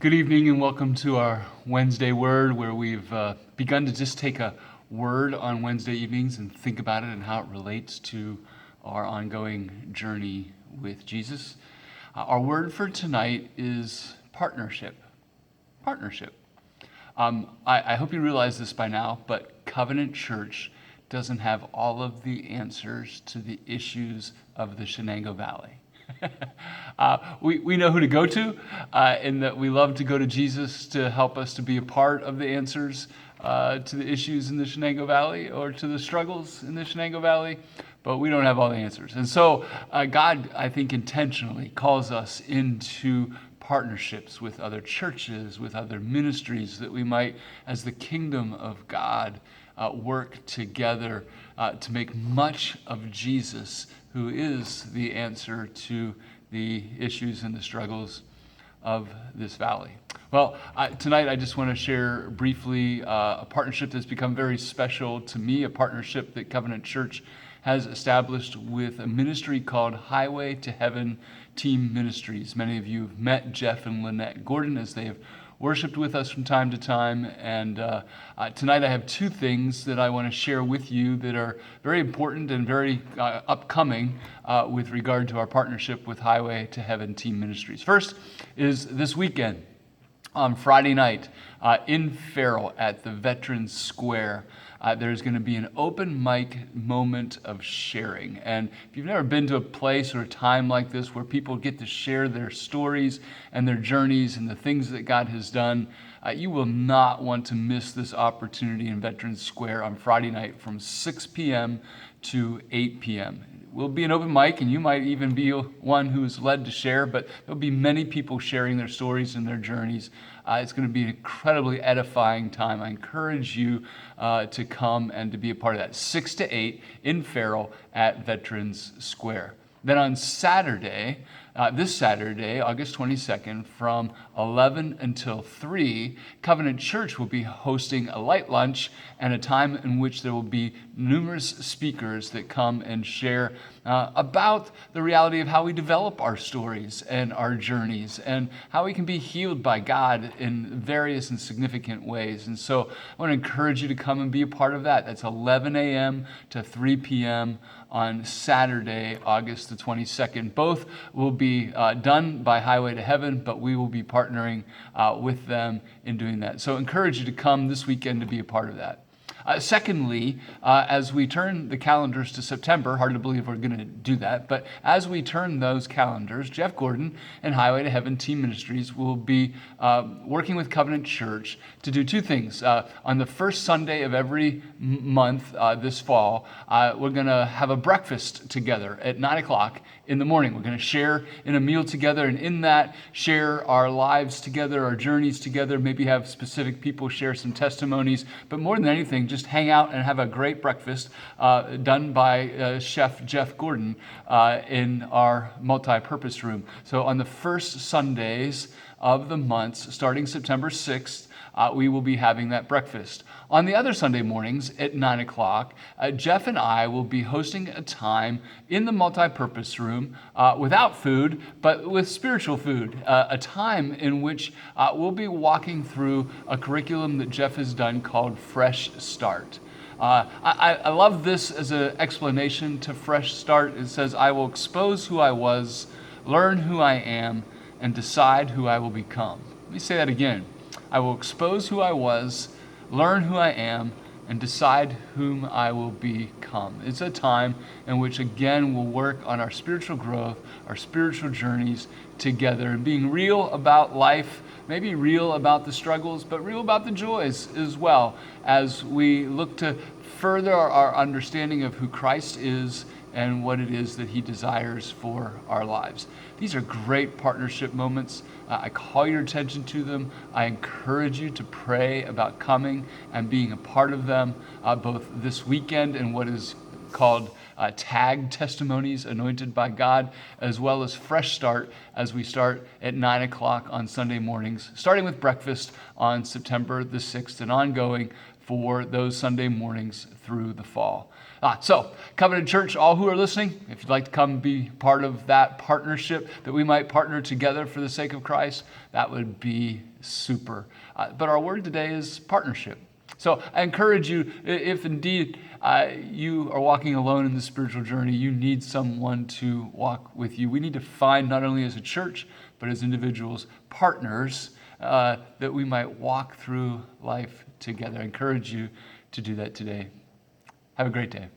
Good evening and welcome to our Wednesday Word, where we've begun to just take a word on Wednesday evenings and think about it and how it relates to our ongoing journey with Jesus. Our word for tonight is partnership. Partnership. I hope you realize this by now, but Covenant Church doesn't have all of the answers to the issues of the Shenango Valley. We know who to go to, in that we love to go to Jesus to help us to be a part of the answers to the issues in the Shenango Valley or to the struggles in the Shenango Valley, but we don't have all the answers. And so God, I think, intentionally calls us into partnerships with other churches, with other ministries, that we might, as the kingdom of God, work together to make much of Jesus, who is the answer to the issues and the struggles of this valley. Well, tonight I just want to share briefly a partnership that's become very special to me, a partnership that Covenant Church has established with a ministry called Highway to Heaven Team Ministries. Many of you have met Jeff and Lynette Gordon as they have worshiped with us from time to time, and tonight I have two things that I want to share with you that are very important and very upcoming with regard to our partnership with Highway to Heaven Team Ministries. First is this weekend on Friday night in Farrell at the Veterans Square. There's going to be an open mic moment of sharing. And if you've never been to a place or a time like this where people get to share their stories and their journeys and the things that God has done, you will not want to miss this opportunity in Veterans Square on Friday night from 6 p.m. to 8 p.m. It will be an open mic, and you might even be one who is led to share, but there'll be many people sharing their stories and their journeys. It's going to be an incredibly edifying time. I encourage you to come and to be a part of that. 6 to 8 in Farrell at Veterans Square. Then on Saturday, this Saturday, August 22nd, from 11 until 3, Covenant Church will be hosting a light lunch and a time in which there will be numerous speakers that come and share about the reality of how we develop our stories and our journeys and how we can be healed by God in various and significant ways. And so I want to encourage you to come and be a part of that. That's 11 a.m. to 3 p.m. on Saturday, August the 22nd. Both will be done by Highway to Heaven, but we will be partnering with them in doing that. So I encourage you to come this weekend to be a part of that. Secondly, as we turn the calendars to September, hard to believe we're going to do that, but as we turn those calendars, Jeff Gordon and Highway to Heaven Team Ministries will be working with Covenant Church to do two things. On the first Sunday of every month this fall, we're going to have a breakfast together at 9 o'clock in the morning. We're going to share in a meal together, and in that, share our lives together, our journeys together, maybe have specific people share some testimonies, but more than anything, just hang out and have a great breakfast done by Chef Jeff Gordon in our multi-purpose room. So on the first Sundays of the months, starting September 6th, we will be having that breakfast. On the other Sunday mornings at 9 o'clock, Jeff and I will be hosting a time in the multi-purpose room without food, but with spiritual food, a time in which we'll be walking through a curriculum that Jeff has done called Fresh Start. I love this as an explanation to Fresh Start. It says, I will expose who I was, learn who I am, and decide who I will become. Let me say that again. I will expose who I was, learn who I am, and decide whom I will become. It's a time in which, again, we'll work on our spiritual growth, our spiritual journeys together, and being real about life, maybe real about the struggles, but real about the joys as well, as we look to further our understanding of who Christ is and what it is that he desires for our lives. These are great partnership moments. I call your attention to them. I encourage you to pray about coming and being a part of them, both this weekend and what is called Tag Testimonies Anointed by God, as well as Fresh Start as we start at 9 o'clock on Sunday mornings, starting with breakfast on September the 6th and ongoing for those Sunday mornings through the fall. So, Covenant Church, all who are listening, if you'd like to come be part of that partnership, that we might partner together for the sake of Christ, that would be super. But our word today is partnership. So I encourage you, if indeed you are walking alone in the spiritual journey, you need someone to walk with you. We need to find, not only as a church, but as individuals, partners that we might walk through life together. I encourage you to do that today. Have a great day.